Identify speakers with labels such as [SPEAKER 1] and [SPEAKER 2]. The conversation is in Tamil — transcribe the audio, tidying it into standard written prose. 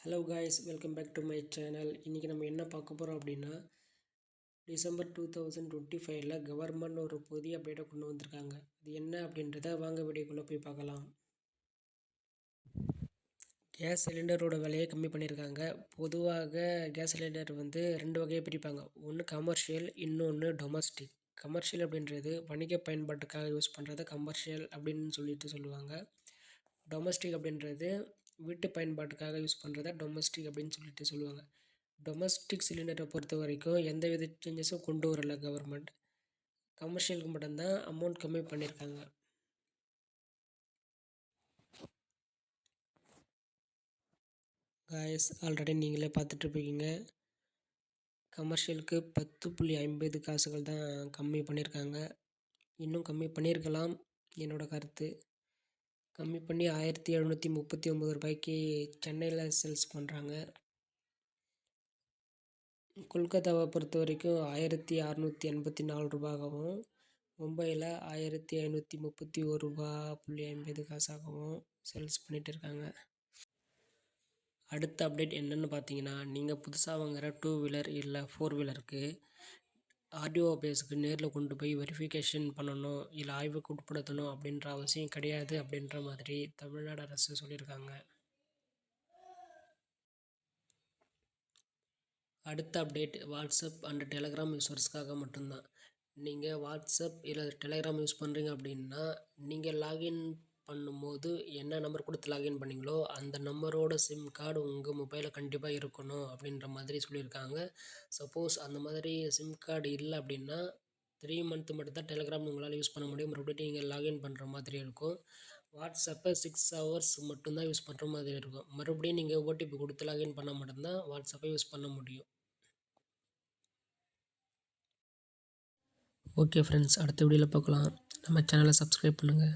[SPEAKER 1] Hello guys, welcome back to my channel. இன்றைக்கி நம்ம என்ன பார்க்க போகிறோம் அப்படின்னா, டிசம்பர் 2025 கவர்மெண்ட் ஒரு புதிய அப்டேட்டை கொண்டு வந்திருக்காங்க. அது என்ன அப்படின்றத வாங்க வீடியோக்குள்ளே போய் பார்க்கலாம். கேஸ் சிலிண்டரோட விலையை கம்மி பண்ணியிருக்காங்க. பொதுவாக கேஸ் சிலிண்டர் வந்து 2 வகையை பிரிப்பாங்க. ஒன்று கமர்ஷியல், இன்னொன்று டொமஸ்டிக். கமர்ஷியல் அப்படின்றது வணிக பயன்பாட்டுக்காக யூஸ் பண்ணுறத கமர்ஷியல் அப்படின்னு சொல்லுவாங்க. டொமஸ்டிக் அப்படின்றது வீட்டு பயன்பாட்டுக்காக யூஸ் பண்ணுறத டொமஸ்டிக் அப்படின்னு சொல்லுவாங்க. டொமஸ்டிக் சிலிண்டரை பொறுத்த வரைக்கும் எந்த வித சேஞ்சஸும் கொண்டு வரல கவர்மெண்ட். கமர்ஷியலுக்கு மட்டும்தான் அமௌண்ட் கம்மி பண்ணியிருக்காங்க. காய்ஸ், ஆல்ரெடி நீங்களே பார்த்துட்ருப்பீங்க. கமர்ஷியலுக்கு 10.50 காசுகள் தான் கம்மி பண்ணியிருக்காங்க. இன்னும் கம்மி பண்ணியிருக்கலாம், என்னோடய கருத்து. கம்மி பண்ணி 1739 ரூபாய்க்கு சென்னையில் சேல்ஸ் பண்ணுறாங்க. கொல்கத்தாவை பொறுத்த வரைக்கும் 1684 ரூபாயாகவும், மும்பையில் 1531 ரூபா.50 காசாகவும் சேல்ஸ் பண்ணிகிட்டு இருக்காங்க. அடுத்த அப்டேட் என்னென்னு பார்த்தீங்கன்னா, நீங்கள் புதுசாக வாங்குகிற 2 வீலர் இல்லை 4 வீலருக்கு ஆர்டிஓ ஆஃபீஸுக்கு நேரில் கொண்டு போய் வெரிஃபிகேஷன் பண்ணணும், இல்லை ஆய்வுக்கு உட்படுத்தணும் அப்படின்ற அவசியம் கிடையாது அப்படின்ற மாதிரி தமிழ்நாடு அரசு சொல்லியிருக்காங்க. அடுத்த அப்டேட் வாட்ஸ்அப் அண்ட் டெலகிராம் யூஸர்ஸ்க்காக மட்டும்தான். நீங்கள் வாட்ஸ்அப் இல்லை டெலகிராம் யூஸ் பண்ணுறீங்க அப்படின்னா, நீங்கள் லாகின் பண்ணும்போது என்ன நம்பர் கொடுத்து லாகின் பண்ணிங்களோ அந்த நம்பரோட சிம் கார்டு உங்கள் மொபைலில் கண்டிப்பாக இருக்கணும் அப்படின்ற மாதிரி சொல்லியிருக்காங்க. சப்போஸ் அந்த மாதிரி சிம் கார்டு இல்லை அப்படின்னா 3 மந்த் மட்டும்தான் டெலகிராம் உங்களால் யூஸ் பண்ண முடியும். மறுபடியும் நீங்கள் லாகின் பண்ணுற மாதிரி இருக்கும். வாட்ஸ்அப்பை 6 ஹவர்ஸ் மட்டும்தான் யூஸ் பண்ணுற மாதிரி இருக்கும். மறுபடியும் நீங்கள் ஓடிபி கொடுத்து லாகின் பண்ணால் மட்டும்தான் வாட்ஸ்அப்பை யூஸ் பண்ண முடியும். ஓகே ஃப்ரெண்ட்ஸ், அடுத்த வீடியோவில் பார்க்கலாம். நம்ம சேனலை சப்ஸ்கிரைப் பண்ணுங்கள்.